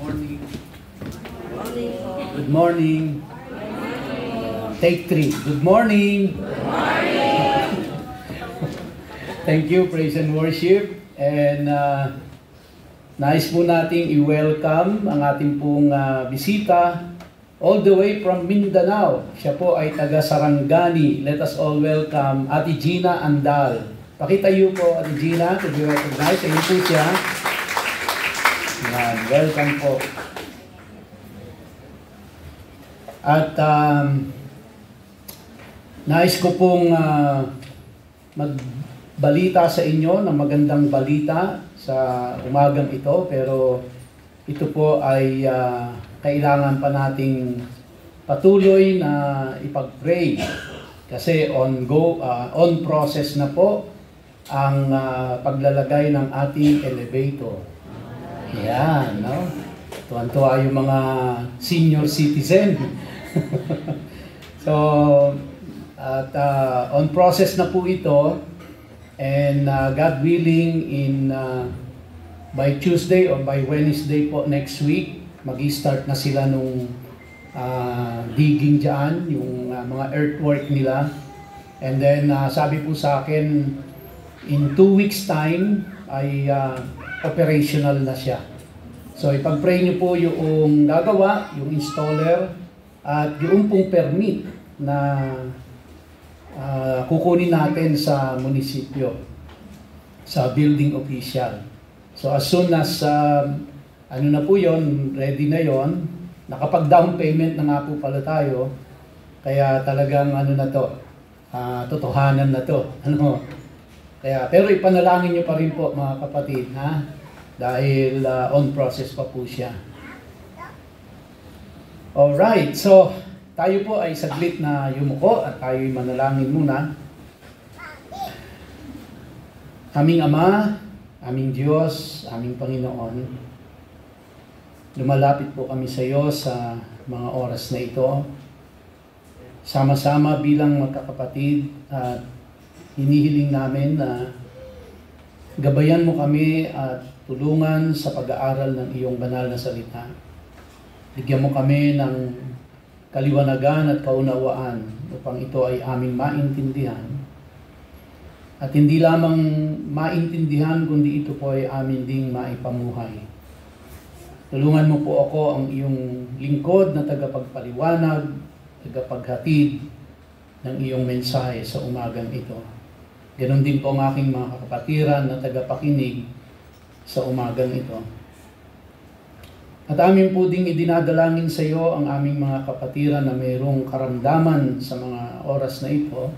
Morning. Good morning. Take 3. Good morning. Thank you, praise and worship. And nais po nating i-welcome ang ating pong bisita all the way from Mindanao. Siya po ay taga Sarangani. Let us all welcome Ate Gina Andal. Pakitayo po, Ate Gina, to be recognized. Ayun po siya. Yan, welcome po. At nais ko pong magbalita sa inyo ng magandang balita sa umagang ito, pero ito po ay kailangan pa nating patuloy na ipag-pray kasi on process na po ang paglalagay ng ating elevator. Yan, no? Tuwan-tuwa yung mga senior citizen. So, at on process na po ito, and God willing, by Tuesday or by Wednesday po next week, mag-start na sila nung digging dyan, yung mga earthwork nila. And then, sabi po sa akin, in 2 weeks time, ay operational na siya. So, ipag-pray niyo po yung gagawa, yung installer, at yung pong permit na kukunin natin sa munisipyo, sa building official. So, as soon as ano na po yon, ready na yon, nakapag-down payment na nga po pala tayo, kaya talagang ano na to, totohanan na to. Ano? Kaya, pero ipanalangin nyo pa rin po mga kapatid, ha? Dahil on process pa po siya. Alright, so tayo po ay saglit na yumuko at tayo'y manalangin muna. Aming Ama, aming Diyos, aming Panginoon, lumalapit po kami sa iyo sa mga oras na ito. Sama-sama bilang magkakapatid at hinihiling namin na gabayan mo kami at tulungan sa pag-aaral ng iyong banal na salita. Bigyan mo kami ng kaliwanagan at kaunawaan upang ito ay aming maintindihan. At hindi lamang maintindihan, kundi ito po ay amin ding maipamuhay. Tulungan mo po ako ang iyong lingkod na tagapagpaliwanag, tagapaghatid ng iyong mensahe sa umagang ito. Ganon din po ang aking mga kapatiran na tagapakinig sa umagang ito. At amin po ding idinadalangin sa iyo ang aming mga kapatiran na mayroong karamdaman sa mga oras na ito,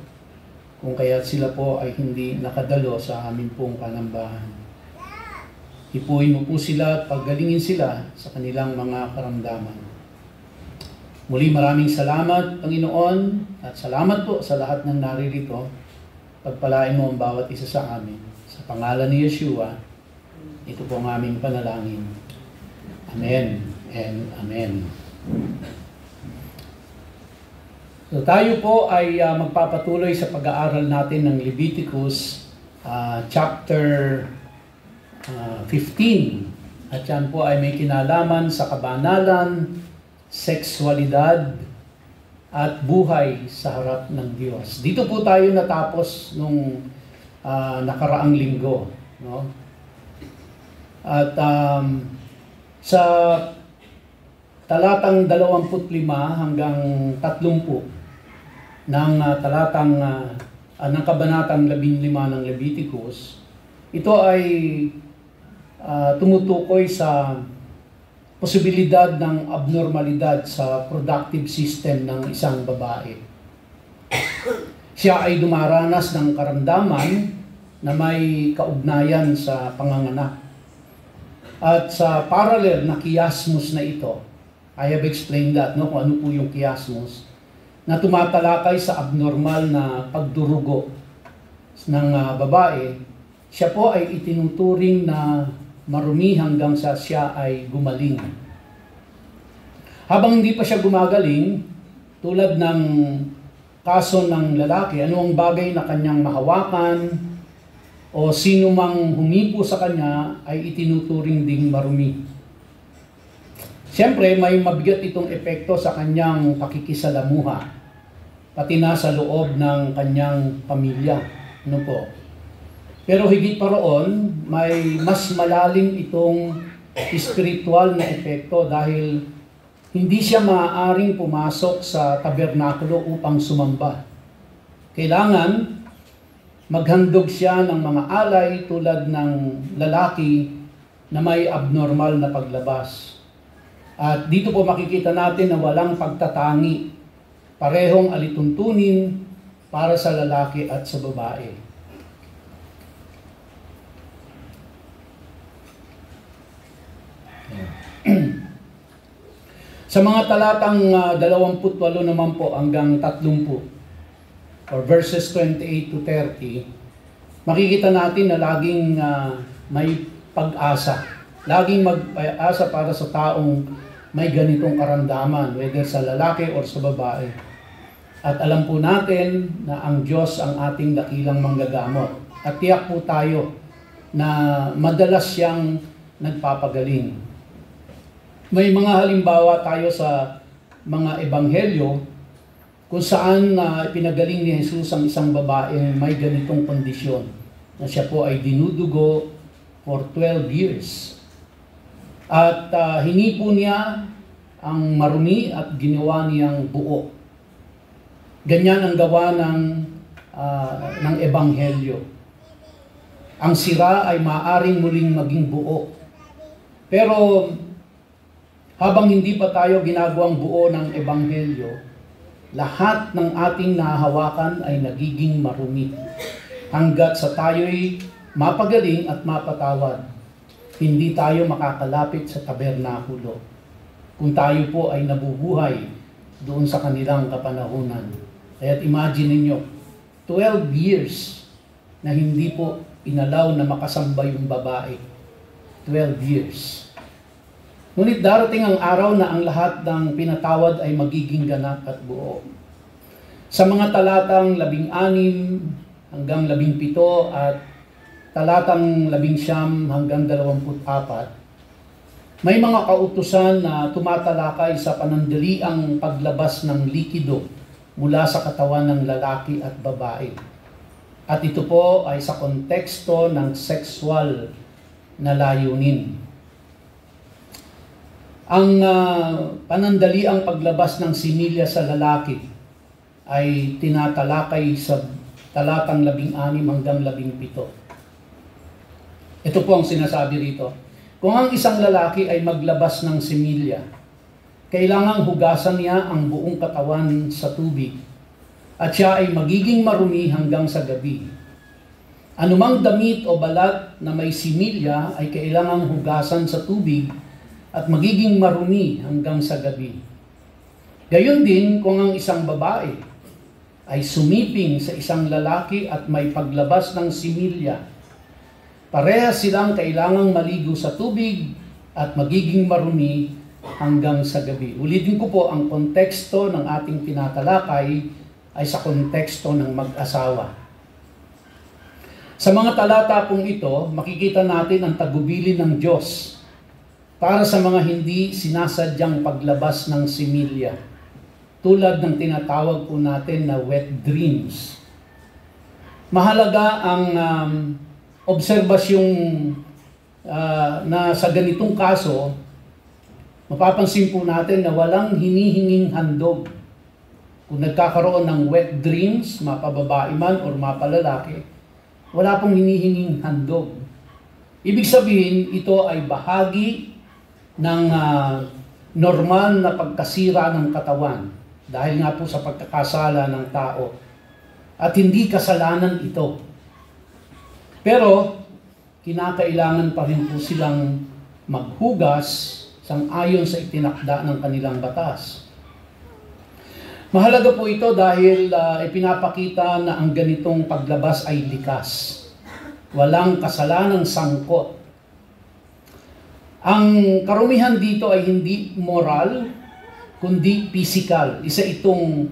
kung kaya't sila po ay hindi nakadalo sa amin pong panambahan. Ipuin mo po sila at paggalingin sila sa kanilang mga karamdaman. Muli maraming salamat, Panginoon, at salamat po sa lahat ng naririto. Pagpalain mo ang bawat isa sa amin. Sa pangalan ni Yeshua, ito po ang aming panalangin. Amen and Amen. So tayo po ay magpapatuloy sa pag-aaral natin ng Leviticus chapter 15. At yan po ay may kinalaman sa kabanalan, sexualidad, at buhay sa harap ng Diyos. Dito po tayo natapos nung nakaraang linggo. No? At sa talatang 25 hanggang 30 ng talatang ng kabanatang 15 ng Leviticus, ito ay tumutukoy sa posibilidad ng abnormalidad sa productive system ng isang babae. Siya ay dumaranas ng karamdaman na may kaugnayan sa panganganak. At sa parallel na kiasmus na ito, I have explained that, no, kung ano po yung kiasmus, na tumatalakay sa abnormal na pagdurugo ng babae, siya po ay itinuturing na marumi hanggang sa siya ay gumaling. Habang hindi pa siya gumagaling, tulad ng kaso ng lalaki, ano ang bagay na kanyang mahawakan o sino mang humipo sa kanya ay itinuturing ding marumi. Siyempre, may mabigat itong epekto sa kanyang pakikisalamuha, pati na sa loob ng kanyang pamilya. Ano po? Pero higit pa roon, may mas malalim itong spiritual na epekto dahil hindi siya maaaring pumasok sa tabernakulo upang sumamba. Kailangan maghandog siya ng mga alay tulad ng lalaki na may abnormal na paglabas. At dito po makikita natin na walang pagtatangi, parehong alituntunin para sa lalaki at sa babae. Sa mga talatang 28 naman po hanggang 30 or verses 28 to 30, makikita natin na laging may pag-asa. Laging mag-asa para sa taong may ganitong karamdaman, whether sa lalaki or sa babae. At alam po natin na ang Diyos ang ating dakilang manggagamot. At tiyak po tayo na madalas siyang nagpapagaling. May mga halimbawa tayo sa mga ebanghelyo kung saan pinagaling ni Jesus ang isang babae may ganitong kondisyon na siya po ay dinudugo for 12 years. At hinipo niya ang marumi at ginawa niyang buo. Ganyan ang gawa ng ebanghelyo. Ang sira ay maaaring muling maging buo. Pero habang hindi pa tayo ginagawang buo ng ebanghelyo, lahat ng ating nahahawakan ay nagiging marumi. Hanggat sa tayo'y mapagaling at mapatawad, hindi tayo makakalapit sa tabernakulo kung tayo po ay nabubuhay doon sa kanilang kapanahunan. Kaya't imagine ninyo, 12 years na hindi po inalaw na makasamba yung babae. 12 years. Ngunit darating ang araw na ang lahat ng pinatawad ay magiging ganap at buo. Sa mga talatang 16 hanggang 17 at talatang 19 hanggang 24, may mga kautusan na tumatalakay sa panandaliang paglabas ng likido mula sa katawan ng lalaki at babae. At ito po ay sa konteksto ng sexual na layunin. Ang panandaliang paglabas ng similya sa lalaki ay tinatalakay sa talatang 16 hanggang 17. Ito po ang sinasabi rito. Kung ang isang lalaki ay maglabas ng similya, kailangang hugasan niya ang buong katawan sa tubig at siya ay magiging marumi hanggang sa gabi. Anumang damit o balat na may similya ay kailangang hugasan sa tubig at magiging marumi hanggang sa gabi. Gayon din kung ang isang babae ay sumiping sa isang lalaki at may paglabas ng similya, parehas silang kailangang maligo sa tubig at magiging marumi hanggang sa gabi. Ulitin ko po, ang konteksto ng ating tinatalakay ay sa konteksto ng mag-asawa. Sa mga talata pong ito, makikita natin ang tagubilin ng Diyos para sa mga hindi sinasadyang paglabas ng similya, tulad ng tinatawag po natin na wet dreams. Mahalaga ang obserbasyong na sa ganitong kaso, mapapansin po natin na walang hinihinging handog. Kung nagkakaroon ng wet dreams, mapababae man o mapalalaki, wala pong hinihinging handog. Ibig sabihin, ito ay bahagi ng normal na pagkasira ng katawan dahil nga po sa pagkakasala ng tao. At hindi kasalanan ito. Pero, kinakailangan pa rin po silang maghugas sang-ayon sa itinakda ng kanilang batas. Mahalaga po ito dahil ipinapakita na ang ganitong paglabas ay likas. Walang kasalanang sangkot. Ang karumihan dito ay hindi moral, kundi physical. Isa itong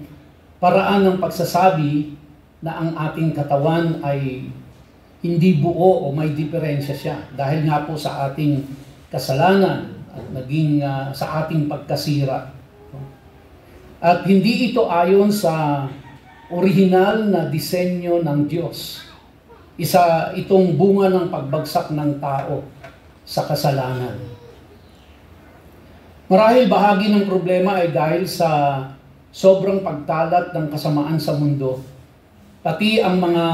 paraan ng pagsasabi na ang ating katawan ay hindi buo o may diferensya siya. Dahil nga po sa ating kasalanan at naging sa ating pagkasira. At hindi ito ayon sa orihinal na disenyo ng Diyos. Isa itong bunga ng pagbagsak ng tao sa kasalanan. Marahil bahagi ng problema ay dahil sa sobrang pagkalat ng kasamaan sa mundo. Pati ang mga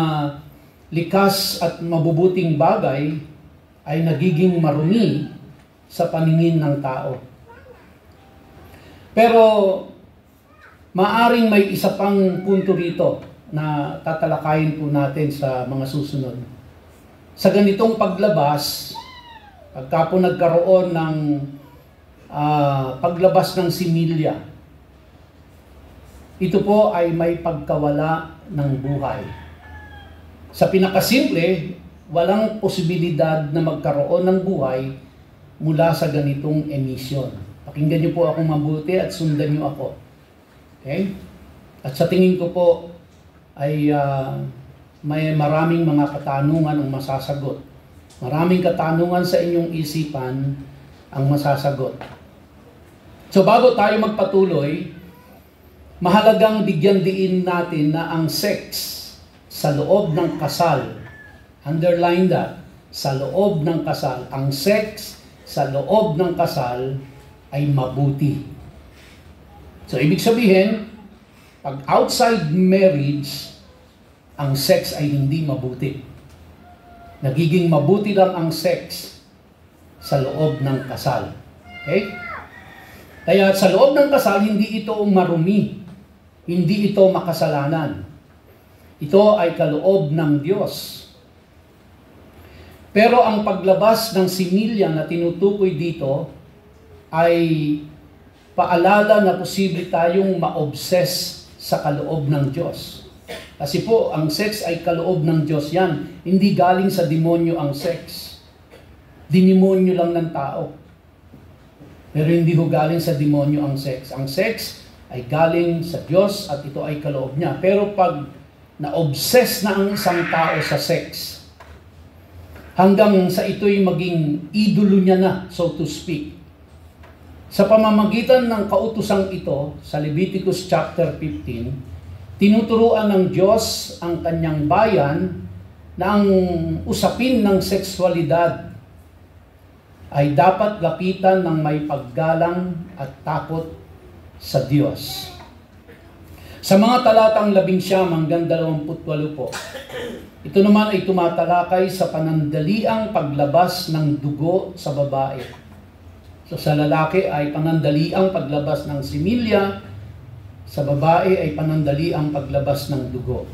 likas at mabubuting bagay ay nagiging marumi sa paningin ng tao. Pero maaring may isa pang punto rito na tatalakayin po natin sa mga susunod. Sa ganitong paglabas, pagka po nagkaroon ng paglabas ng similya, ito po ay may pagkawala ng buhay. Sa pinakasimple, walang posibilidad na magkaroon ng buhay mula sa ganitong emission. Pakinggan niyo po akong mabuti at sundan niyo ako. Okay? At sa tingin ko po ay may maraming mga katanungan ang masasagot. Maraming katanungan sa inyong isipan ang masasagot. So bago tayo magpatuloy, mahalagang bigyan diin natin na ang sex sa loob ng kasal, underline that, sa loob ng kasal, ang sex sa loob ng kasal ay mabuti. So ibig sabihin, pag outside marriage, ang sex ay hindi mabuti. Nagiging mabuti lang ang sex sa loob ng kasal. Okay? Kaya sa loob ng kasal, hindi ito marumi. Hindi ito makasalanan. Ito ay kaloob ng Diyos. Pero ang paglabas ng similya na tinutukoy dito ay paalala na posible tayong ma-obsess sa kaloob ng Diyos. Kasi po, ang sex ay kaloob ng Diyos yan. Hindi galing sa demonyo ang sex. Dinimonyo lang ng tao. Pero hindi ho galing sa demonyo ang sex. Ang sex ay galing sa Diyos at ito ay kaloob niya. Pero pag na-obsess na ang isang tao sa sex, hanggang sa ito'y maging idolo niya na, so to speak, sa pamamagitan ng kautosang ito, sa Leviticus chapter 15, tinuturuan ng Diyos ang kanyang bayan na ang usapin ng sexualidad ay dapat lapitan ng may paggalang at takot sa Diyos. Sa mga talatang 11 hanggang 28 po, ito naman ay tumatalakay sa panandaliang paglabas ng dugo sa babae. So sa lalaki ay panandaliang paglabas ng similya, sa babae ay panandaliang paglabas ng dugo.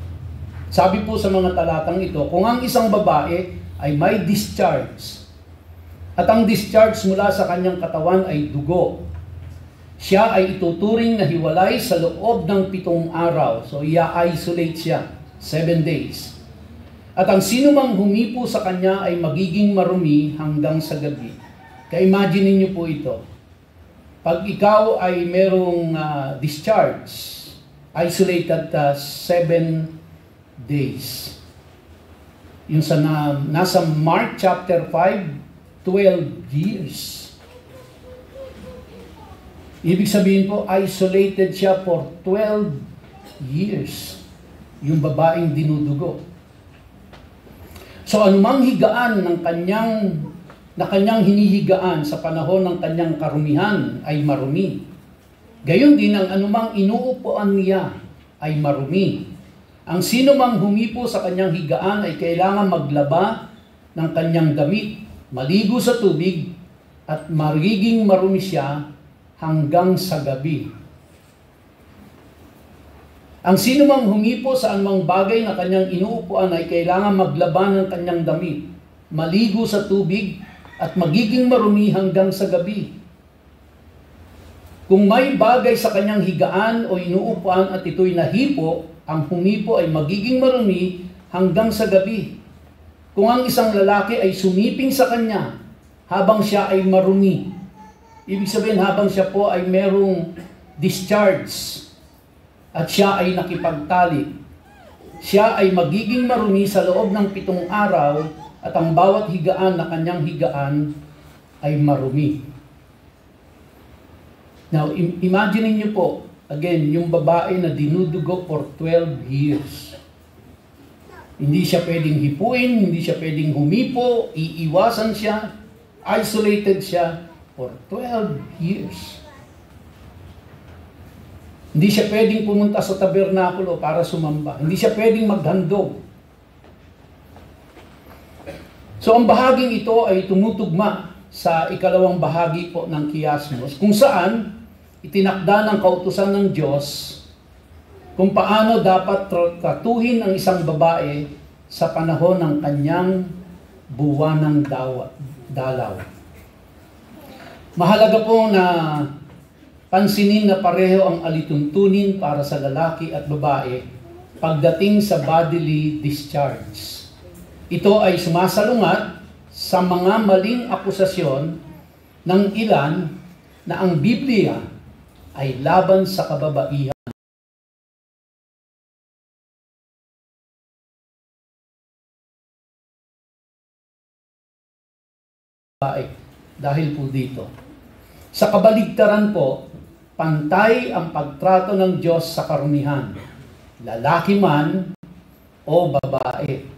Sabi po sa mga talatang ito, kung ang isang babae ay may discharge, at ang discharge mula sa kanyang katawan ay dugo, siya ay ituturing na hiwalay sa loob ng 7 araw. So i-isolate siya, 7 days. At ang sino mang humipo sa kanya ay magiging marumi hanggang sa gabi. Ka-imagine niyo po ito. Pag ikaw ay merong discharge, isolated 7 days. Yung sa nasa Mark chapter 5, 12 years. Ibig sabihin po, isolated siya for 12 years. Yung babaeng dinudugo. So anumang higaan ng kanyang hinihigaan sa panahon ng kanyang karumihan ay marumi. Gayon din ang anumang inuupuan niya ay marumi. Ang sino mang humipo sa kanyang higaan ay kailangan maglaba ng kanyang damit, maligo sa tubig, at magiging marumi siya hanggang sa gabi. Ang sino mang humipo sa anumang bagay na kanyang inuupuan ay kailangan maglaba ng kanyang damit, maligo sa tubig, at magiging marumi hanggang sa gabi. Kung may bagay sa kanyang higaan o inuupuan at ito'y nahipo, ang humipo ay magiging marumi hanggang sa gabi. Kung ang isang lalaki ay sumiping sa kanya habang siya ay marumi, ibig sabihin habang siya po ay merong discharge at siya ay nakipagtalik, siya ay magiging marumi sa loob ng 7 araw at ang bawat higaan na kanyang higaan ay marumi. Now, imagine niyo po, again, yung babae na dinudugo for 12 years. Hindi siya pwedeng hipuin, hindi siya pwedeng humipo, iiwasan siya, isolated siya for 12 years. Hindi siya pwedeng pumunta sa tabernakulo para sumamba. Hindi siya pwedeng maghandog. So ang bahaging ito ay tumutugma sa ikalawang bahagi po ng kiasmos, kung saan itinakda ng kautusan ng Diyos kung paano dapat tratuhin ang isang babae sa panahon ng kanyang buwanang dalaw. Mahalaga po na pansinin na pareho ang alituntunin para sa lalaki at babae pagdating sa bodily discharge. Ito ay sumasalungat sa mga maling akusasyon ng ilan na ang Biblia ay laban sa kababaihan. Dahil po dito, sa kabaligtaran po, pantay ang pagtrato ng Diyos sa karamihan, lalaki man o babae.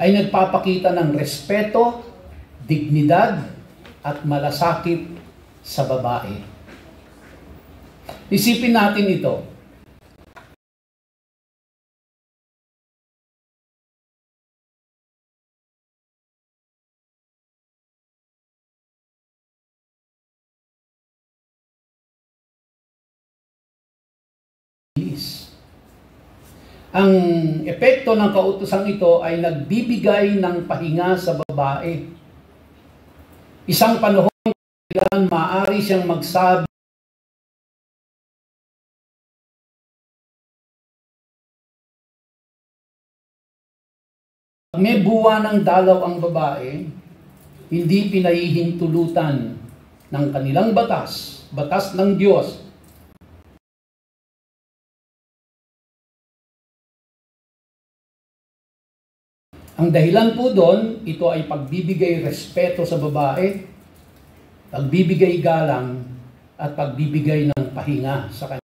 Ay nagpapakita ng respeto, dignidad, at malasakit sa babae. Isipin natin ito. Ang epekto ng kautusang ito ay nagbibigay ng pahinga sa babae. Isang panahon kailan maaari siyang magsabi pag may buwanang dalaw ang babae, hindi pinahihintulutan ng kanilang batas ng Diyos. Ang dahilan po doon, ito ay pagbibigay respeto sa babae, pagbibigay galang, at pagbibigay ng pahinga sa kanya.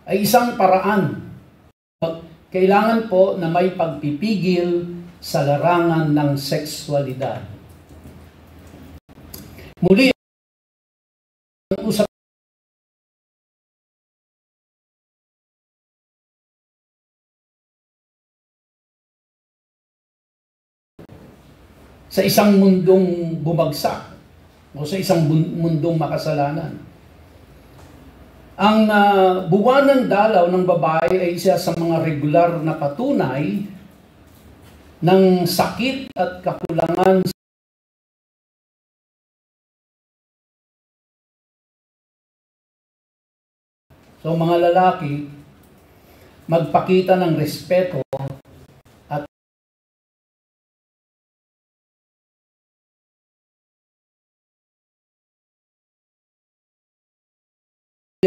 Ay isang paraan. Kailangan po na may pagpipigil sa larangan ng sexualidad. Muli, ang usap sa isang mundong bumagsak o sa isang mundong makasalanan. Ang buwanang dalaw ng babae ay isa sa mga regular na patunay ng sakit at kakulangan. So mga lalaki, magpakita ng respeto at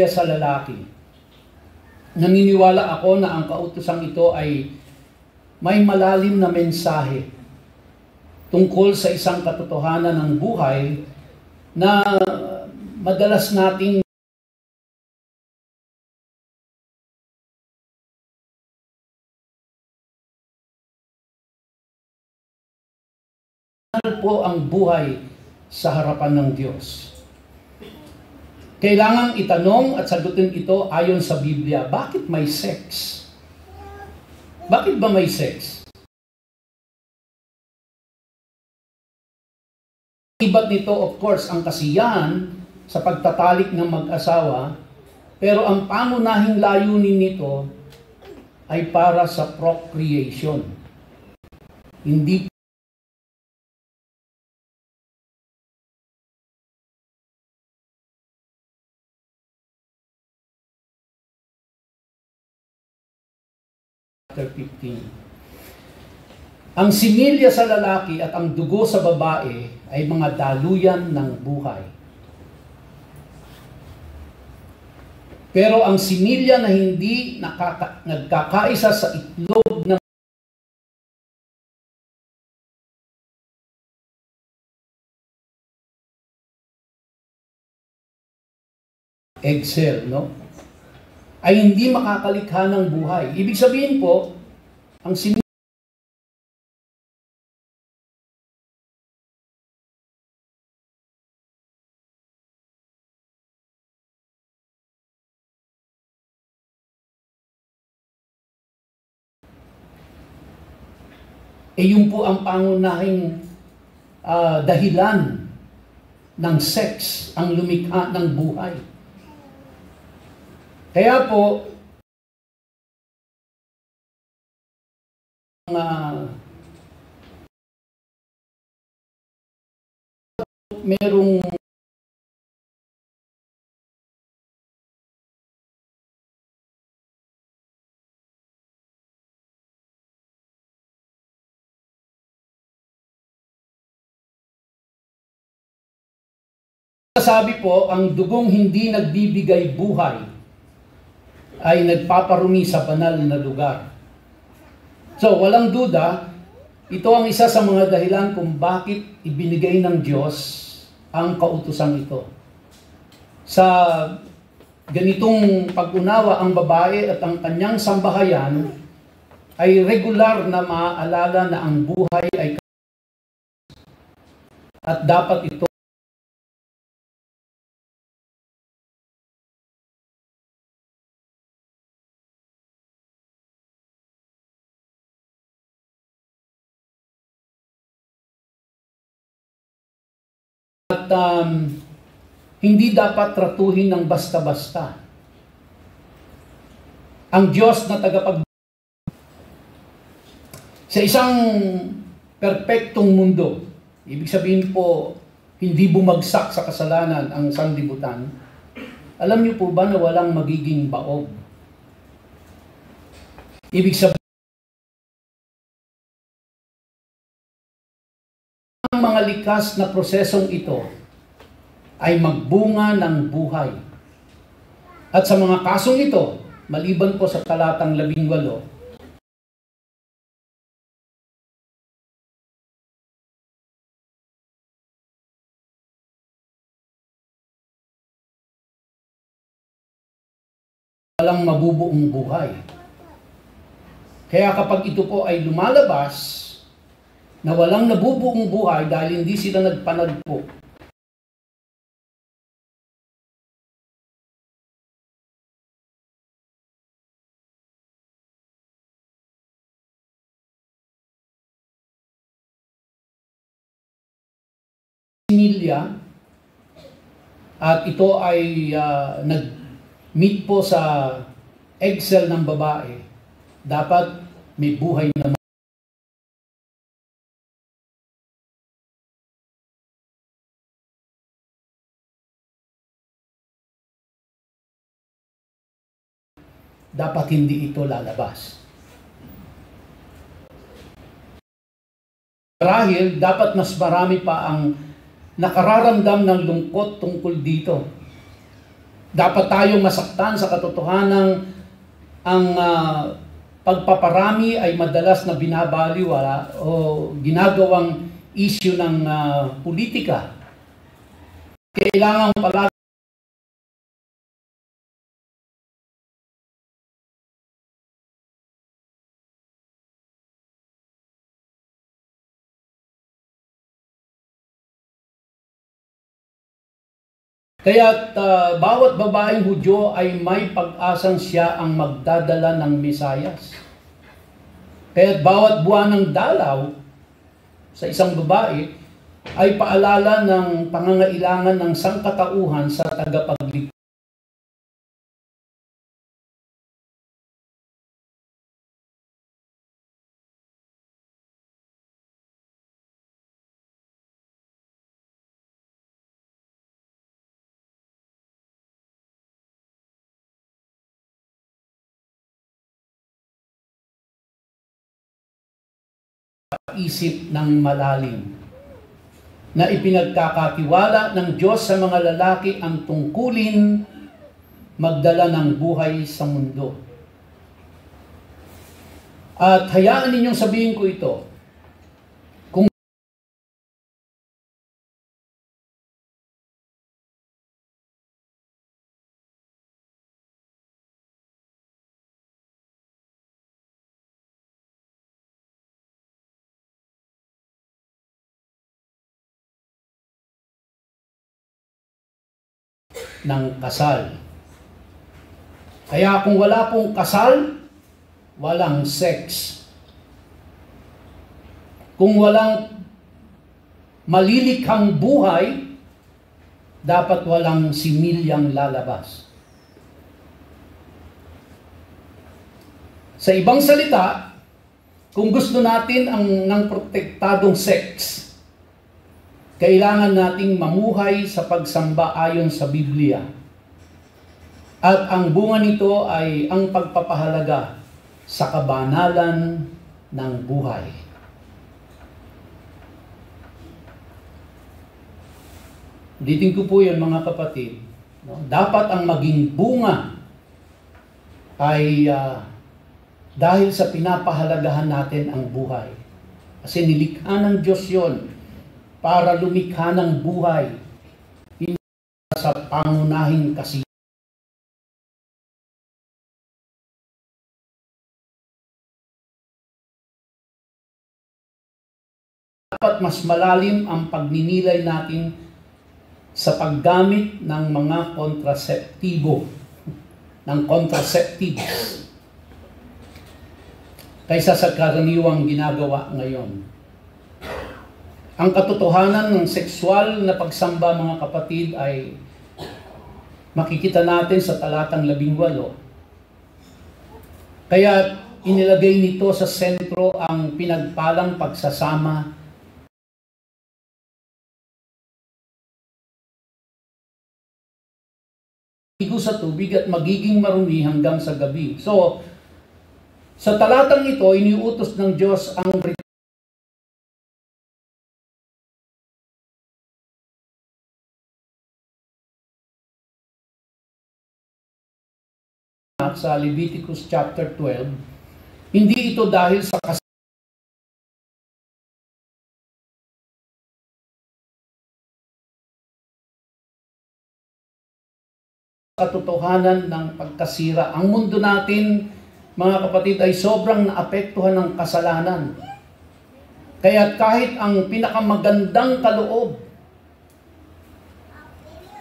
sa lalaki. Naniniwala ako na ang kautosang ito ay may malalim na mensahe tungkol sa isang katotohanan ng buhay na madalas nating po ang buhay sa harapan ng Diyos. Kailangang itanong at sagutin ito ayon sa Biblia. Bakit may sex? Bakit ba may sex? Iba't nito, of course, ang kasiyahan sa pagtatalik ng mag-asawa, pero ang pangunahing layunin nito ay para sa procreation. Hindi chapter 15. Ang similya sa lalaki at ang dugo sa babae ay mga daluyan ng buhay. Pero ang similya na hindi nagkakaisa sa itlog ng egg cell, no? Ay hindi makakalikha ng buhay. Ibig sabihin po, ang similya yun po ang pangunahing dahilan ng sex, ang lumikha ng buhay. Kaya po, merong sabi po, ang dugong hindi nagbibigay buhay ay nagpaparumi sa banal na lugar. So, walang duda, ito ang isa sa mga dahilan kung bakit ibinigay ng Diyos ang kautusang ito. Sa ganitong pag-unawa, ang babae at ang kanyang sambahayan ay regular na maaalala na ang buhay ay at dapat ito at hindi dapat tratuhin ng basta-basta. Ang Diyos na sa isang perpektong mundo, ibig sabihin po, hindi bumagsak sa kasalanan ang sanlibutan, alam niyo po ba na walang magiging baog? Ibig sabihin, ang mga likas na prosesong ito ay magbunga ng buhay. At sa mga kasong ito, maliban po sa talatang 18, walang mabubuong buhay. Kaya kapag ito po ay lumalabas, na walang nabubuong buhay dahil hindi sila nagpanagpo, similya, at ito ay nag-meet po sa egg cell ng babae, dapat may buhay na dapat hindi ito lalabas. Marahil, dapat mas marami pa ang nakararamdam ng lungkot tungkol dito. Dapat tayong masaktan sa katotohanan ang pagpaparami ay madalas na binabaliwala o ginagawang issue ng politika. Kailangan palagi kaya bawat babaeng Hudyo ay may pag-asang siya ang magdadala ng Mesayas. Kaya bawat buwan ng dalaw sa isang babae ay paalala ng pangangailangan ng sangkatauhan sa tagapagligtas. isip ng malalim na ipinagkakatiwala ng Diyos sa mga lalaki ang tungkulin magdala ng buhay sa mundo. At hayaan ninyong sabihin ko ito, kung ng kasal. Kaya kung wala pong kasal, walang sex. Kung walang malilikhang buhay, dapat walang similyang lalabas. Sa ibang salita, kung gusto natin ng protektadong sex, kailangan nating mamuhay sa pagsamba ayon sa Biblia. At ang bunga nito ay ang pagpapahalaga sa kabanalan ng buhay. Ulitin ko po yun mga kapatid. No? Dapat ang maging bunga ay dahil sa pinapahalagahan natin ang buhay. Kasi nilikha ng Diyos yun para lumikha ng buhay hindi sa pangunahing kasi. Dapat mas malalim ang pagninilay natin sa paggamit ng mga kontraseptibo, ng contraceptives, kaysa sa karaniwang ginagawa ngayon. Ang katotohanan ng sexual na pagsamba, mga kapatid, ay makikita natin sa talatang 18. Kaya inilagay nito sa sentro ang pinagpalang pagsasama sa tubig at magiging marumi hanggang sa gabi. So, sa talatang ito, iniutos ng Diyos ang sa Leviticus chapter 12, hindi ito dahil sa katotohanan ng pagkasira. Ang mundo natin, mga kapatid, ay sobrang naapektuhan ng kasalanan. Kaya kahit ang pinakamagandang kaloob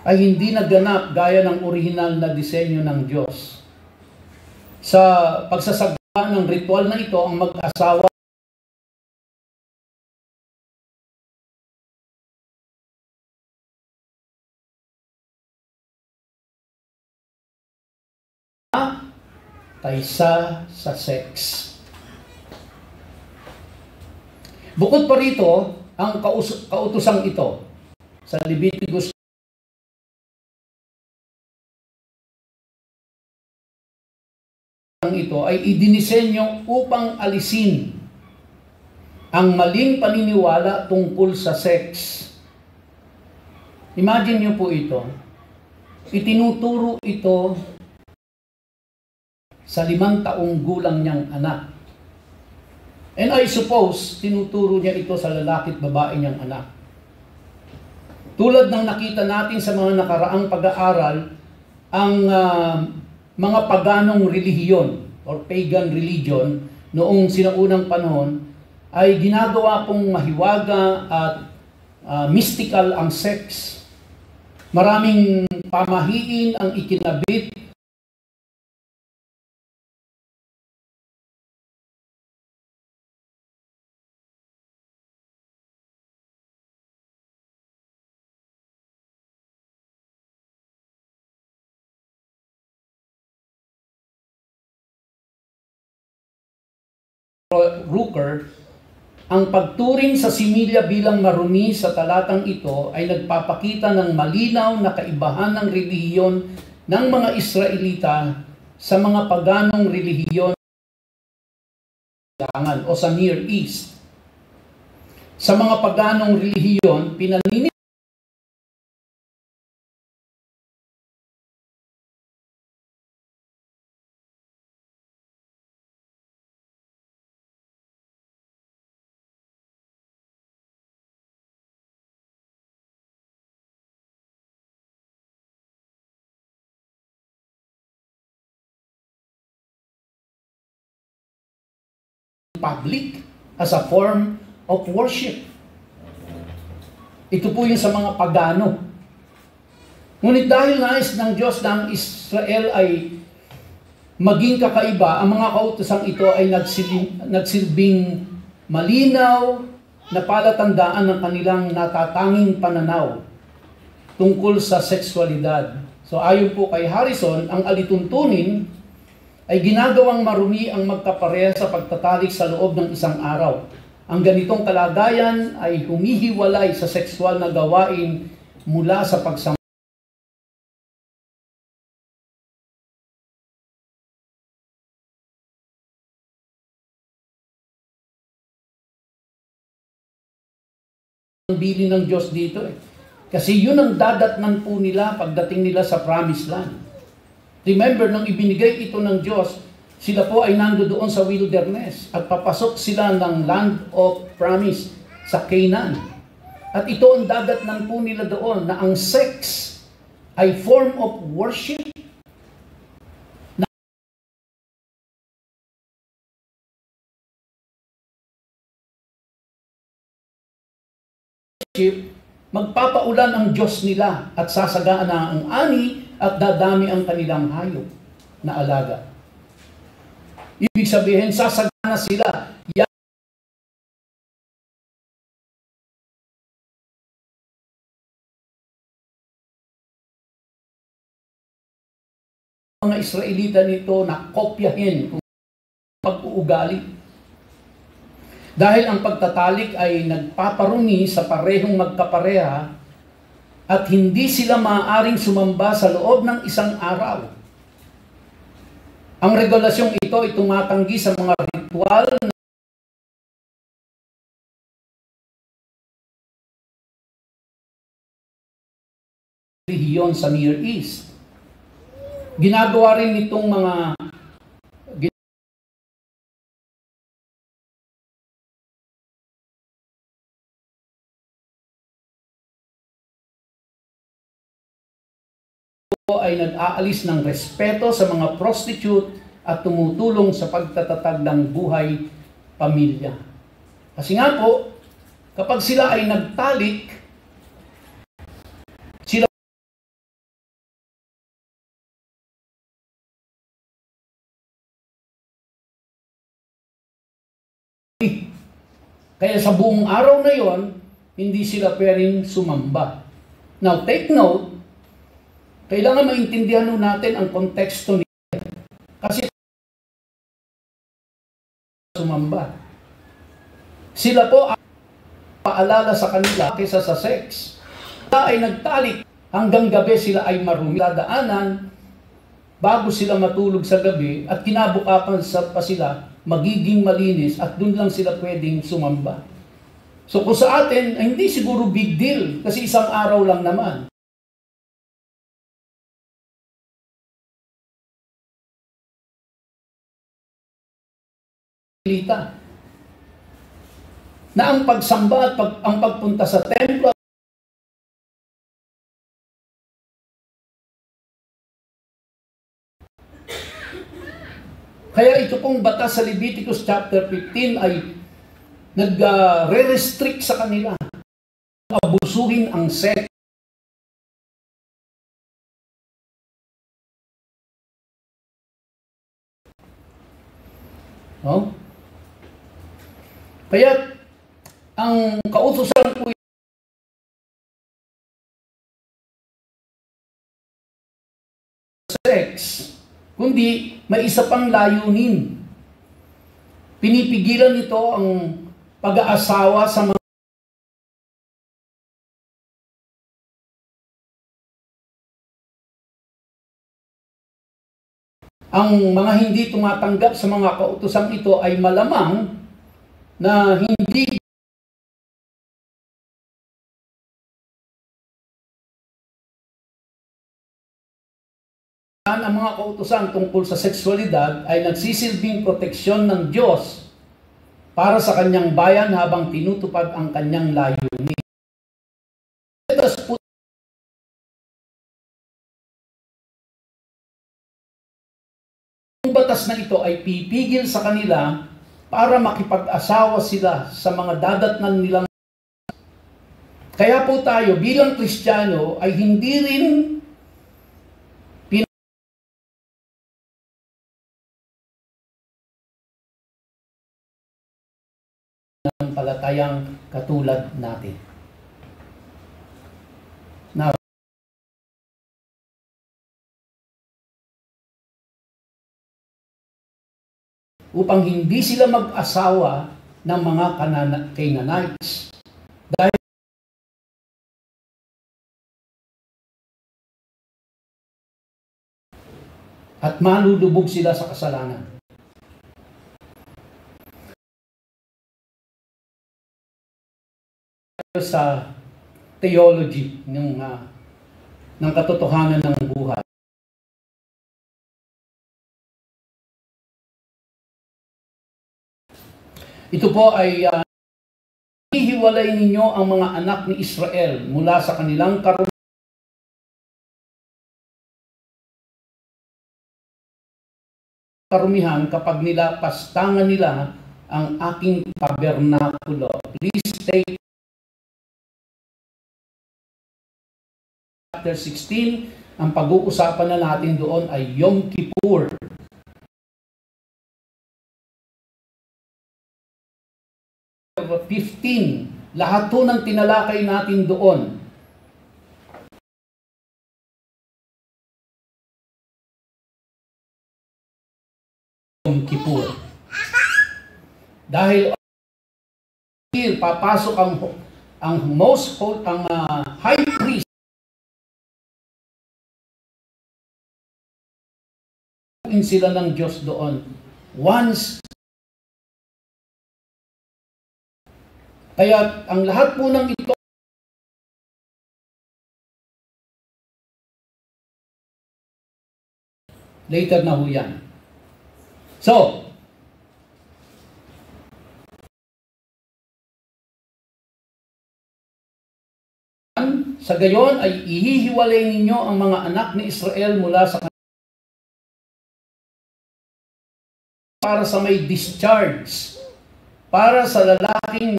ay hindi naganap gaya ng orihinal na disenyo ng Diyos. Sa pagsasagawa ng ritual na ito, ang mag-asawa kaysa sa sex. Bukod pa rito, ang kautosang ito sa Leviticus ito ay idinisenyo upang alisin ang maling paniniwala tungkol sa sex. Imagine niyo po ito. Itinuturo ito sa 5 taong gulang niyang anak. And I suppose, tinuturo niya ito sa lalaki at babae niyang anak. Tulad ng nakita natin sa mga nakaraang pag-aaral, ang mga paganong relihiyon or pagan religion noong sinaunang panahon ay ginagawa pong mahiwaga at mystical ang sex. Maraming pamahiin ang ikinabit Rooker. Ang pagturing sa similya bilang marumi sa talatang ito ay nagpapakita ng malinaw na kaibahan ng relihiyon ng mga Israelita sa mga paganong relihiyon o sa Near East. Sa mga paganong relihiyon, pinaniniwalaan public as a form of worship. Ito po yung sa mga pagano. Ngunit dahil nais ng Diyos na ang Israel ay maging kakaiba, ang mga kautosang ito ay nagsilbing malinaw na palatandaan ng kanilang natatanging pananaw tungkol sa sexualidad. So ayon po kay Harrison, ang alituntunin ay ginagawang marumi ang magkapareha sa pagtatalik sa loob ng isang araw. Ang ganitong kalagayan ay humihiwalay sa sexual na gawain mula sa pagsama ang bilin ng Diyos dito. Kasi yun ang dadatnan po nila pagdating nila sa promised land. Remember, nung ibinigay ito ng Diyos, sila po ay nandoon sa wilderness at papasok sila ng land of promise sa Canaan. At ito ang dadatnan po nila doon na ang sex ay form of worship. Magpapaulan ang Diyos nila at sasagaan na ang ani at dadami ang kanilang hayop na alaga. Ibig sabihin, sasagana sila. Mga Israelita nito na kopyahin kung pag-uugali. Dahil ang pagtatalik ay nagpaparumi sa parehong magkapareha at hindi sila maaaring sumamba sa loob ng isang araw. Ang regulasyong ito ay tumatanggi sa mga ritual na relihiyon sa Near East. Ginagawa rin itong mga ay nag-aalis ng respeto sa mga prostitute at tumutulong sa pagtatatag ng buhay pamilya. Kasi nga po, kapag sila ay nagtalik, sila kaya sa buong araw na yon, hindi sila pwedeng sumamba. Now, take note, kailangan maintindihan natin ang konteksto nila. Kasi sumamba. Sila po ang paalala sa kanila kaysa sa sex. Sila ay nagtalik hanggang gabi sila ay marumi. Dadaanan bago sila matulog sa gabi at kinabukapan pa sila magiging malinis at doon lang sila pwedeng sumamba. So kung sa atin, ay hindi siguro big deal kasi isang araw lang naman. Na ang pagsamba at ang pagpunta sa templo kaya ito pong batas sa Leviticus chapter 15 ay nag-re-restrict sa kanila abusuhin ang sex. No? Kaya, ang kautusan po sex, kundi may isa pang layunin. Pinipigilan nito ang pag-aasawa sa mga ang mga hindi tumatanggap sa mga kautosang ito ay malamang na hindi ang mga kautusan tungkol sa sexualidad ay nagsisilbing proteksyon ng Diyos para sa kanyang bayan habang tinutupad ang kanyang layunin. Let us put ang batas na ito ay pipigil sa kanila para makipag-asawa sila sa mga dadatnan nilang. Kaya po tayo bilang Kristiyano ay hindi rin palatayang katulad natin. Now, upang hindi sila mag-asawa ng mga Canaanites dahil at malulubog sila sa kasalanan. Sa theology ng katotohanan ng buhay. Ito po ay hihiwalay ninyo ang mga anak ni Israel mula sa kanilang karumihan kapag nilapastangan nila ang aking tabernakulo. Please take chapter 16, ang pag-uusapan na natin doon ay Yom Kippur. Chapter 15, lahat po ng tinalakay natin doon. Yom Kippur. Dahil papasok ang most holy, ang high priest sila ng Diyos doon. Once. Kaya ang lahat po ng ito later na ho yan. So, sa gayon ay ihihiwalay ninyo ang mga anak ni Israel mula sa para sa may discharge, para sa lalaking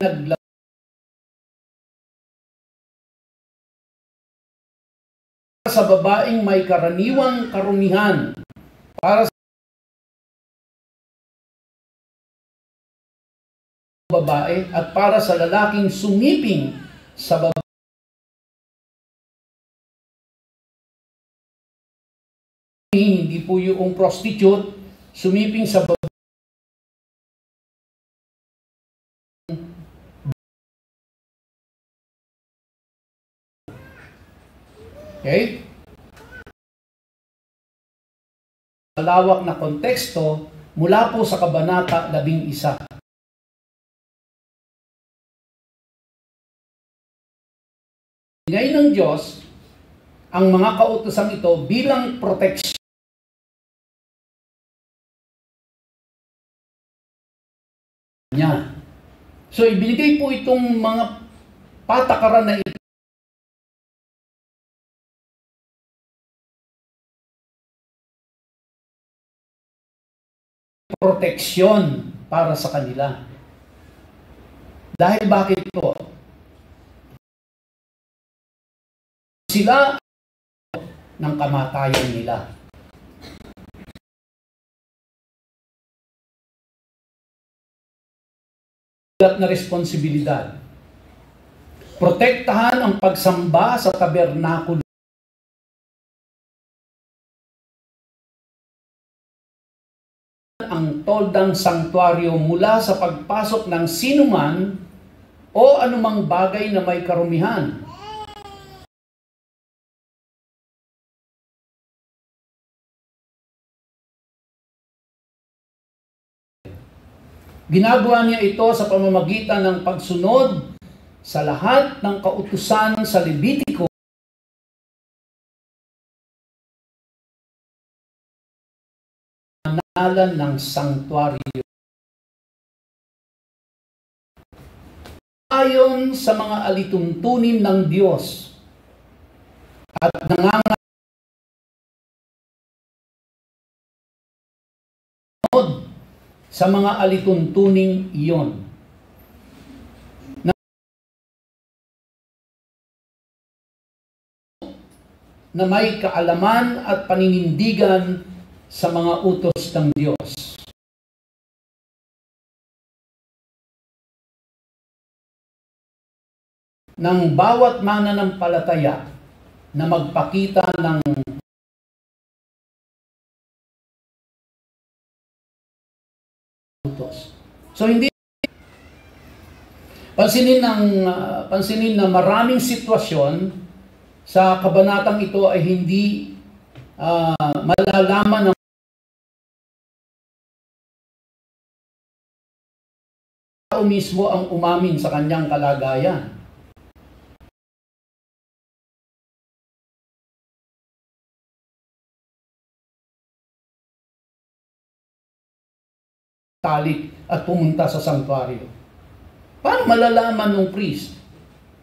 sa babaeng may karaniwang karumihan, para sa babae at para sa lalaking sumiping sa babae. Hindi po yung prostitute sumiping sa babae. Okay? Malawak na konteksto mula po sa Kabanata 11. Ngayon ng Diyos ang mga kautusan ito bilang proteksyon niya. So ibinigay po itong mga patakaran na ito proteksyon para sa kanila. Dahil bakit po? Sila ng kamatayan nila. Na responsibilidad. Protektahan ang pagsamba sa tabernakulo. Ang toldang sanktuaryo mula sa pagpasok ng sinuman o anumang bagay na may karumihan. Ginagawa niya ito sa pamamagitan ng pagsunod sa lahat ng kautusan sa Levitico kabanalan ng sanctuary. Ayon sa mga alituntunin ng Diyos at nangangahulugan sa mga alituntuning iyon. Na may kaalaman at paninindigan sa mga utos ng Diyos. Ng bawat mananampalataya na magpakita ng utos. So hindi pansinin na maraming sitwasyon sa kabanatang ito ay hindi malalaman ng tao mismo ang umamin sa kanyang kalagayan. Talik at pumunta sa sanctuaryo. Paano malalaman ng priest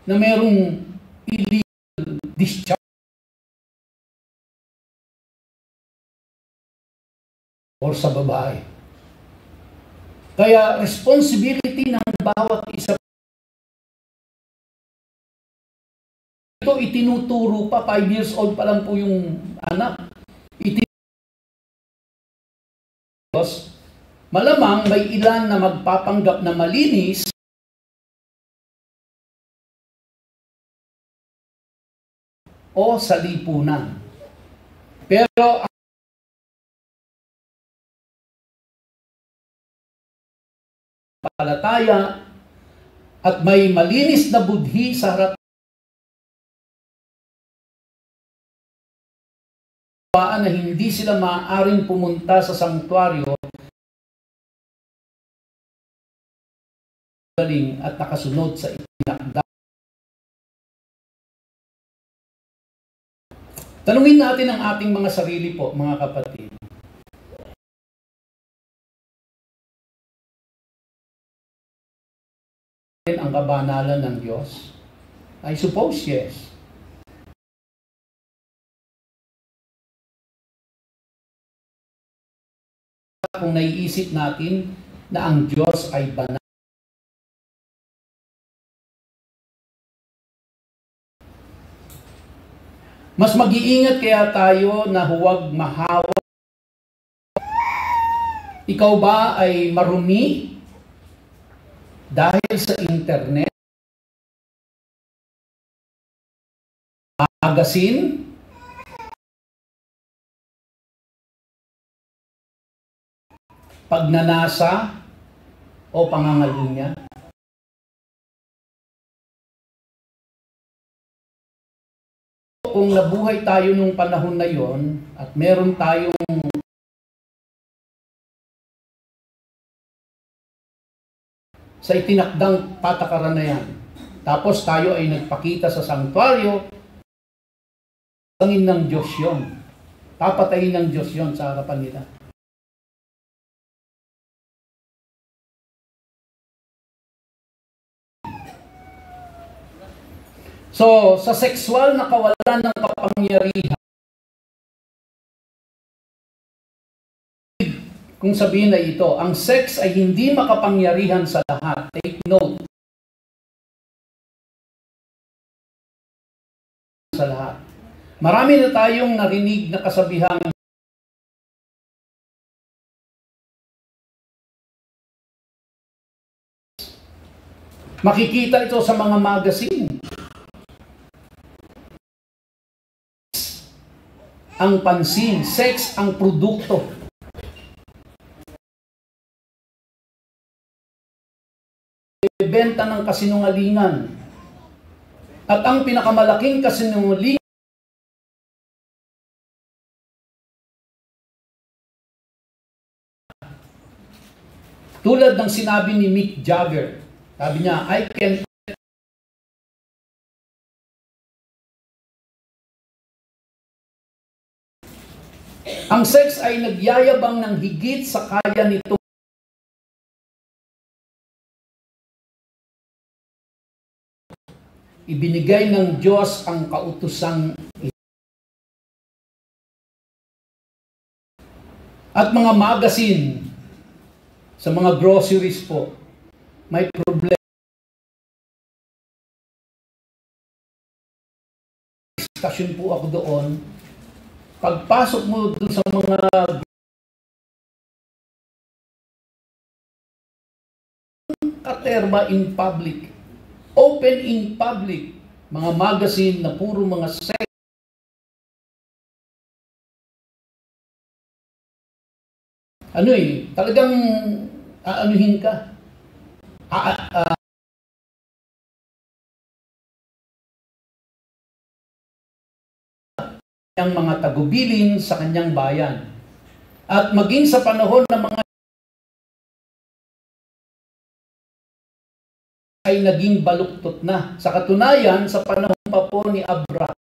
na merong illegal discharge or sa babae? Kaya responsibility ng bawat isa. Ito itinuturo pa, 5 years old pa lang po yung anak. Malamang may ilan na magpapanggap na malinis o sa lipunan. Pero ang palataya at may malinis na budhi sa harap na hindi sila maaaring pumunta sa sanctuaryo at nakasunod sa itinakda. Tanungin natin ang ating mga sarili po, mga kapatid. Ang kabanalan ng Diyos? I suppose yes. Kung naiisip natin na ang Diyos ay banal. Mas mag-iingat kaya tayo na huwag mahawak. Ikaw ba ay marumi dahil sa internet, magazine, pagnanasa o pangangalunya? Kung nabuhay tayo nung panahon na yon at meron tayong sa itinakdang patakaran na yan, tapos tayo ay nagpakita sa sanctuaryo, tangin ng Diyos yun. Papatayin ng Diyos yun sa harapan nila. So, sa sexual na kawalan ng kapangyarihan, kung sabihin na ito, ang sex ay hindi makapangyarihan sa lahat. Take note. Sa lahat. Marami na tayong narinig na kasabihang makikita ito sa mga magazine. Ang pansin, sex ang produkto. Benta ng kasinungalingan. At ang pinakamalaking kasinungalingan tulad ng sinabi ni Mick Jagger. Sabi niya, I can Ang sex ay nagyayabang ng higit sa kaya nito. Ibinigay ng Diyos ang kautusang at mga magazine sa mga groceries po, may problema. Discussion po ako doon. Pagpasok mo doon sa mga katerma in public, open in public, mga magazine na puro mga sex, talagang aanuhin ka. Ang mga tagubilin sa kanyang bayan. At maging sa panahon ng mga ay naging baluktot na. Sa katunayan, sa panahon pa po ni Abraham,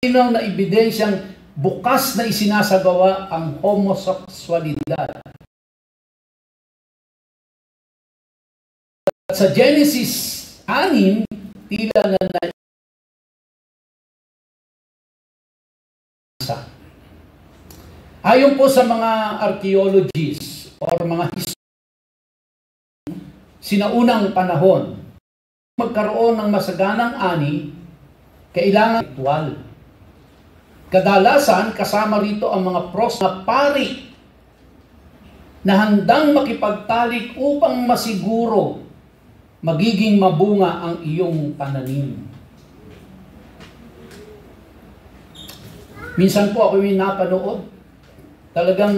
na ebidensyang bukas na isinasagawa ang homosexualidad. Sa Genesis 6, tila na ayon po sa mga archaeologists or mga sinaunang panahon, magkaroon ng masaganang ani, kailangan ritual. Kadalasan, kasama rito ang mga na pari na handang makipagtalik upang masiguro magiging mabunga ang iyong pananim. Minsan po ako yung napanood, talagang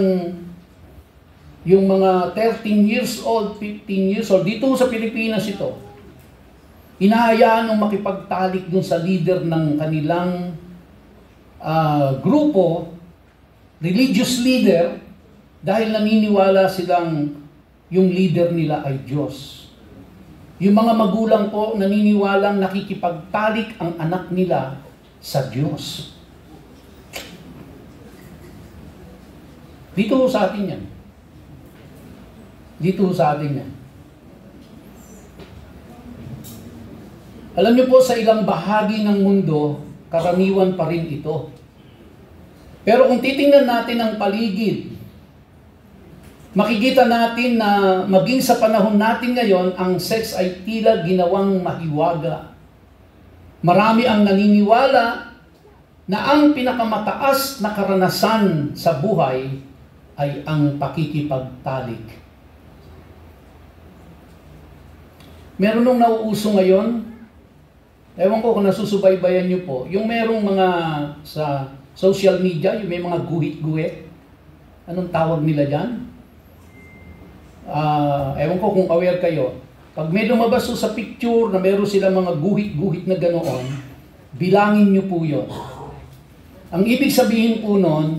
yung mga 13 years old, 15 years old, dito sa Pilipinas ito, inahayaan ng makipagtalik dun sa leader ng kanilang grupo, religious leader, dahil naniniwala silang yung leader nila ay Diyos. Yung mga magulang po naniniwalang nakikipagtalik ang anak nila sa Diyos. Dito sa atin yan. Dito sa atin yan. Alam niyo po, sa ilang bahagi ng mundo, karaniwan pa rin ito. Pero kung titingnan natin ang paligid, makikita natin na maging sa panahon natin ngayon, ang sex ay tila ginawang mahiwaga. Marami ang naniniwala na ang pinakamataas na karanasan sa buhay ay ang pakikipagtalik. Meron nung nauuso ngayon, ewan ko kung nasusubaybayan niyo po, yung merong mga sa social media, yung may mga guhit-guhit. Anong tawag nila dyan? Ewan ko kung aware kayo. Pag may lumabas sa picture na meron sila mga guhit-guhit na ganoon, bilangin niyo po yun. Ang ibig sabihin po nun,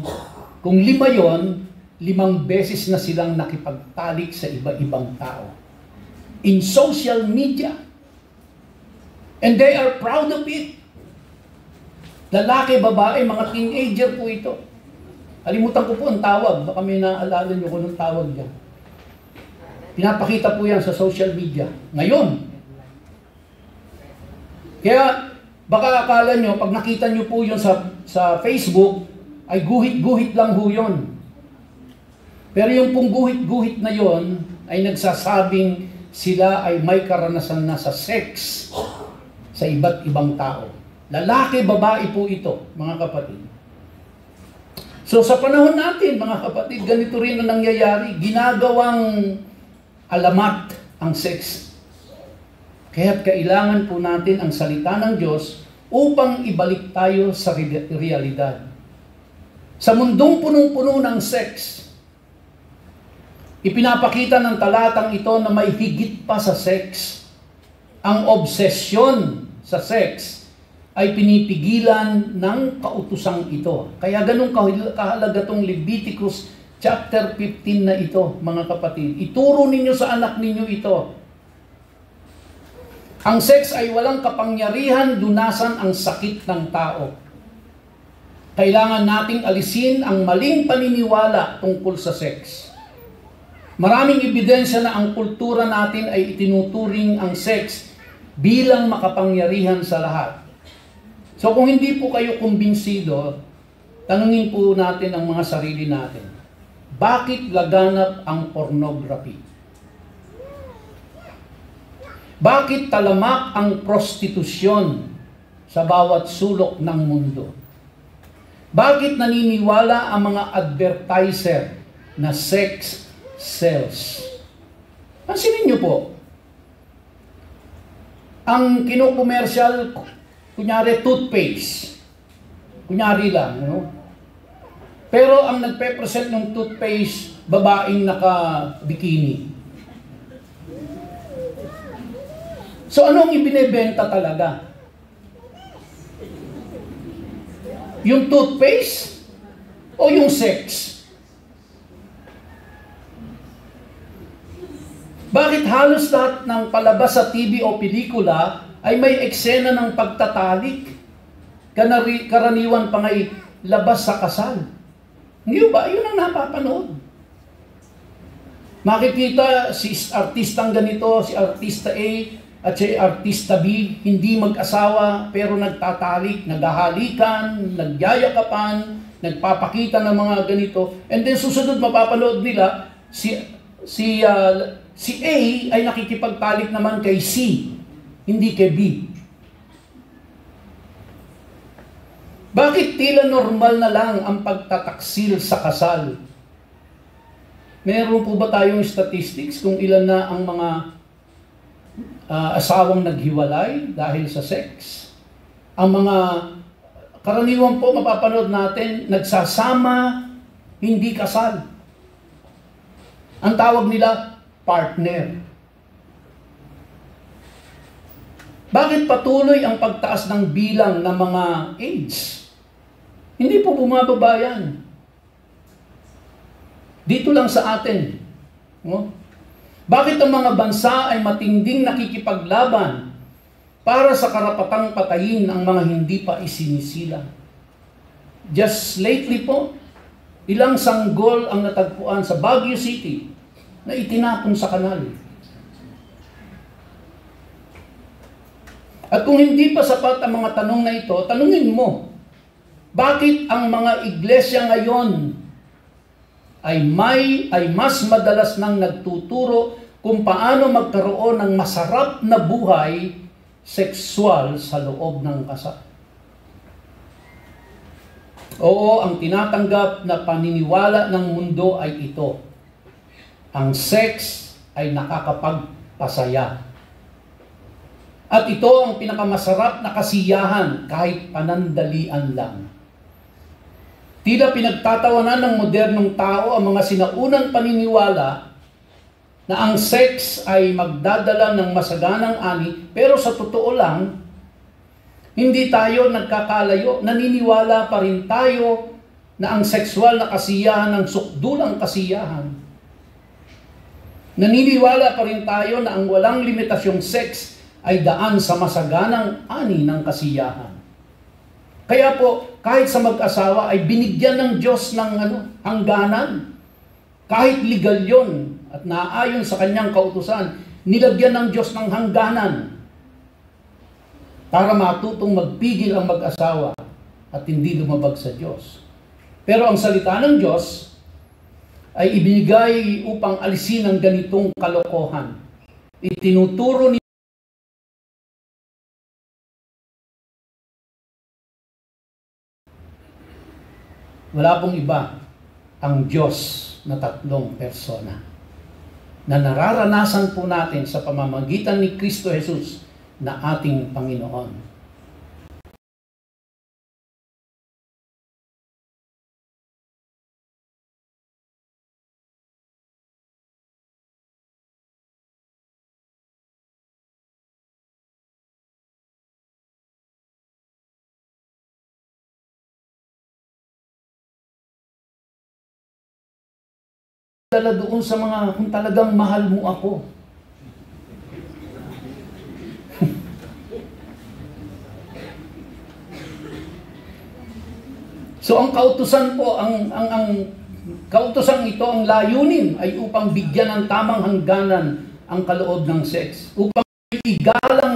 kung 5 yon, 5 beses na silang nakipagtalik sa iba-ibang tao. In social media. And they are proud of it. Lalaki, babae, mga teenager po ito. Alimutan ko po ang tawag. Baka may naalala nyo kung anong tawag dyan. Pinapakita po yan sa social media. Ngayon. Kaya, baka akala nyo, pag nakita nyo po yun sa Facebook, ay guhit-guhit lang ho yun. Pero yung pong guhit-guhit na yon ay nagsasabing sila ay may karanasan na sa sex sa iba't ibang tao. Lalaki, babae po ito, mga kapatid. So sa panahon natin, mga kapatid, ganito rin ang nangyayari. Ginagawang alamat ang sex. Kaya't kailangan po natin ang salita ng Diyos upang ibalik tayo sa realidad. Sa mundong punong-puno ng sex, ipinapakita ng talatang ito na may higit pa sa sex. Ang obsesyon sa sex ay pinipigilan ng kautusang ito. Kaya ganun kahalaga itong Leviticus chapter 15 na ito, mga kapatid. Ituro ninyo sa anak ninyo ito. Ang sex ay walang kapangyarihan dunasan ang sakit ng tao. Kailangan nating alisin ang maling paniniwala tungkol sa sex. Maraming ebidensya na ang kultura natin ay itinuturing ang sex bilang makapangyarihan sa lahat. So kung hindi po kayo kumbinsido, tanungin po natin ang mga sarili natin. Bakit laganap ang pornography? Bakit talamak ang prostitusyon sa bawat sulok ng mundo? Bakit naniniwala ang mga advertiser na sex sells? Pansinin niyo po, ang kinokomersyal, kunyari toothpaste, kunyari lang, no? Pero ang nagpe-present ng toothpaste, babaeng naka-bikini. So ano ang ibinebenta talaga? Yung toothpaste o yung sex? Bakit halos lahat ng palabas sa TV o pelikula ay may eksena ng pagtatalik? Karaniwan pa nga'y labas sa kasal. Hindi ba? Yun ang napapanood. Makikita si artistang ganito, si artista A, at si artista B, hindi mag-asawa pero nagtatalik, naghahalikan, nagyayakapan, nagpapakita ng mga ganito. And then susunod mapapanood nila, si A ay nakikipagtalik naman kay C, hindi kay B. Bakit tila normal na lang ang pagtataksil sa kasal? Meron po ba tayong statistics kung ilan na ang mga asawang naghiwalay dahil sa sex? Ang mga karaniwan po mapapanood natin, nagsasama, hindi kasal. Ang tawag nila, partner. Bakit patuloy ang pagtaas ng bilang ng mga AIDS? Hindi po bumababa yan. Dito lang sa atin. No? Bakit ang mga bansa ay matinding nakikipaglaban para sa karapatang patayin ang mga hindi pa isinisila? Just lately po, ilang sanggol ang natagpuan sa Baguio City na itinapon sa kanal. At kung hindi pa sapat ang mga tanong na ito, tanungin mo, bakit ang mga iglesia ngayon ay mas madalas nang nagtuturo kung paano magkaroon ng masarap na buhay sexual sa loob ng kasal? Oo, ang tinatanggap na paniniwala ng mundo ay ito. Ang sex ay nakakapagpasaya. At ito ang pinakamasarap na kasiyahan kahit panandalian lang. Tila pinagtatawanan ng modernong tao ang mga sinaunang paniniwala na ang sex ay magdadala ng masaganang ani, pero sa totoo lang, hindi tayo nagkakalayo. Naniniwala pa rin tayo na ang sexual na kasiyahan ng sukdulang kasiyahan. Naniniwala pa rin tayo na ang walang limitasyong sex ay daan sa masaganang ani ng kasiyahan. Kaya po, kahit sa mag-asawa ay binigyan ng Diyos ng hangganan. Kahit legal yon at naaayon sa kanyang kautusan, nilagyan ng Diyos ng hangganan para matutong magpigil ang mag-asawa at hindi lumabag sa Diyos. Pero ang salita ng Diyos ay ibinigay upang alisin ang ganitong kalokohan. Itinuturo ni wala pong iba ang Diyos na tatlong persona na nararanasan po natin sa pamamagitan ni Kristo Jesus na ating Panginoon. Dala doon sa mga kung talagang mahal mo ako. So ang kautusan po, ang kautusan ito, ang layunin ay upang bigyan ng tamang hangganan ang kaloob ng sex. Upang igalang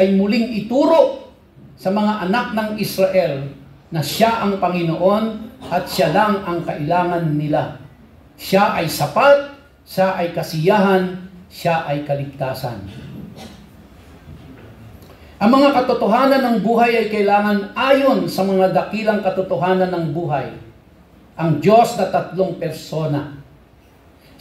ay muling ituro sa mga anak ng Israel na siya ang Panginoon at siya lang ang kailangan nila. Siya ay sapat, siya ay kasiyahan, siya ay kaligtasan. Ang mga katotohanan ng buhay ay kailangan ayon sa mga dakilang katotohanan ng buhay. Ang Diyos na tatlong persona.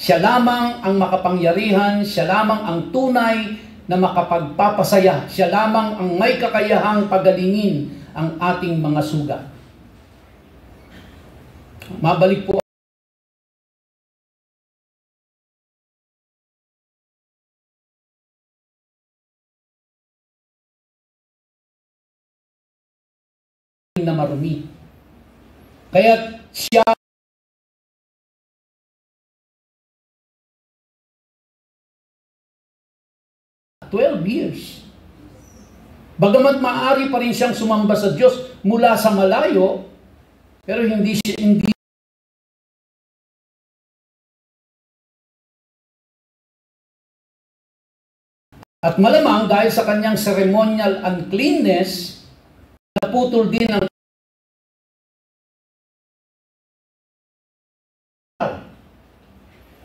Siya lamang ang makapangyarihan, siya lamang ang tunay na makapagpapasaya. Siya lamang ang may kakayahang pagalingin ang ating mga sugat. Mabalik po 12 na marumi. Kaya siya years. Bagamat maaari pa rin siyang sumamba sa Diyos mula sa malayo, pero hindi at malamang dahil sa kanyang ceremonial uncleanness, naputol din ang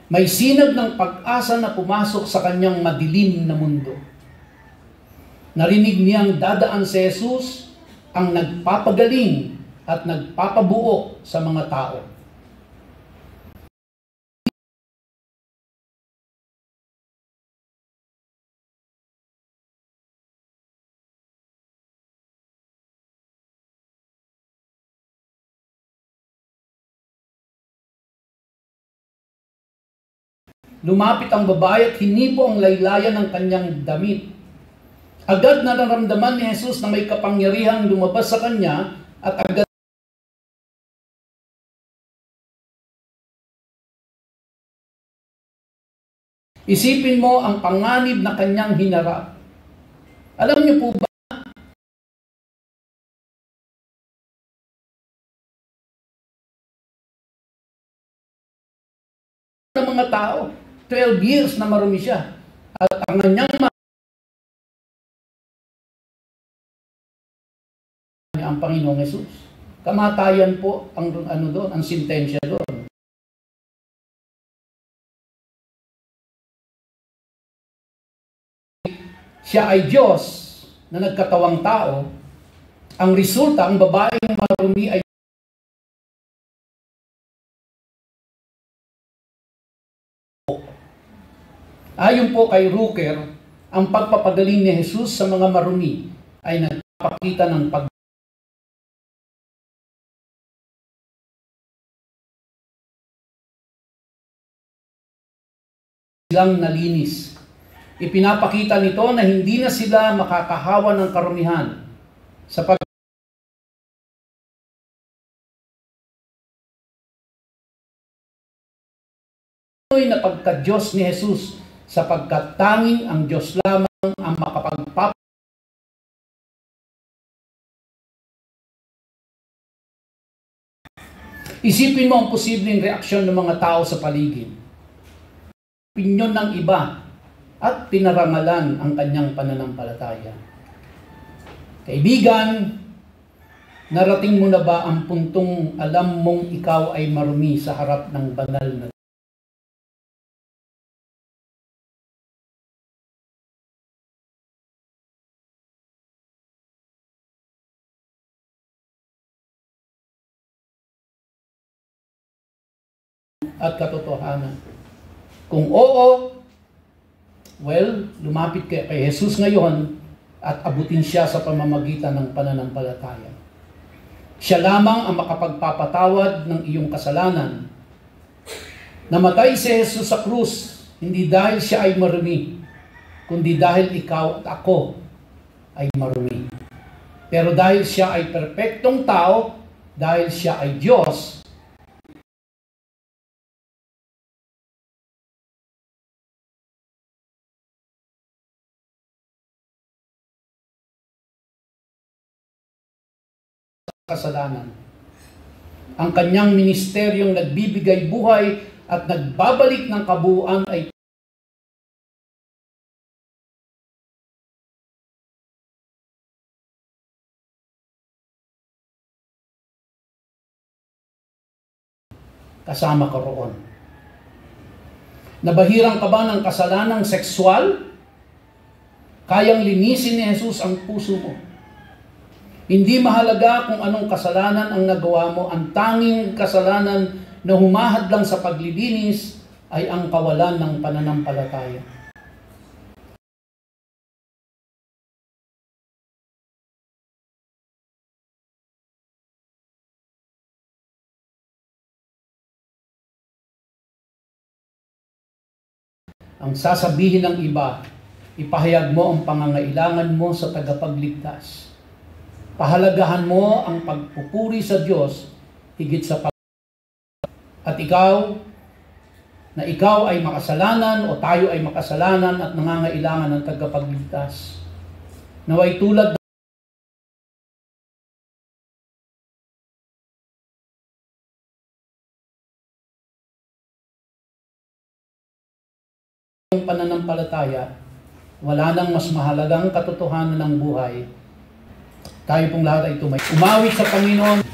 may sinag ng pag-asa na pumasok sa kanyang madilim na mundo. Narinig niyang dadaan si Jesus ang nagpapagaling at nagpapabuo sa mga tao. Lumapit ang babae at hinipo ang laylayan ng kanyang damit. Agad nararamdaman ni Jesus na may kapangyarihang lumabas sa kanya at agad isipin mo ang panganib na kanyang hinarap. Alam niyo po ba ng mga tao? 12 years na marumi siya. At ang kanyang ang Panginoong Jesus. Kamatayan po ang doon, ang sentensya doon. Siya ay Diyos na nagkatawang tao. Ang resulta, ang babaeng marumi ay ayon po kay Rucker, ang pagpapagaling ni Jesus sa mga marumi ay nagpapakita ng silang nalinis. Ipinapakita nito na hindi na sila makakahawa ng karumihan sa na pagka-Diyos ni Jesus, sapagkat tanging ang Diyos lamang ang makapagpap. Isipin mo ang posibleng reaksyon ng mga tao sa paligid. Opinyon ng iba at pinarangalan ang kanyang pananampalataya. Kaibigan, narating mo na ba ang puntong alam mong ikaw ay marumi sa harap ng banal na at katotohanan? Kung oo, well, lumapit kay Jesus ngayon at abutin siya sa pamamagitan ng pananampalataya. Siya lamang ang makapagpapatawad ng iyong kasalanan. Namatay si Jesus sa krus, hindi dahil siya ay marumi, kundi dahil ikaw at ako ay marumi. Pero dahil siya ay perpektong tao, dahil siya ay Diyos, kasalanan. Ang kanyang ministeryong nagbibigay buhay at nagbabalik ng kabuuan ay kasama ka roon. Nabahirang ka ba ng kasalanang sexual? Kayang linisin ni Jesus ang puso mo. Hindi mahalaga kung anong kasalanan ang nagawa mo, ang tanging kasalanan na humahad lang sa paglilinis ay ang kawalan ng pananampalataya. Ang sasabihin ng iba, ipahayag mo ang pangangailangan mo sa tagapagligtas. Pahalagahan mo ang pagpupuri sa Diyos higit sa at ikaw ay makasalanan o tayo ay makasalanan at nangangailangan ng tagapagligtas. Naway tulad ng pananampalataya, wala nang mas mahalagang katotohanan ng buhay. Tayo pong lahat ay umawit sa Panginoon.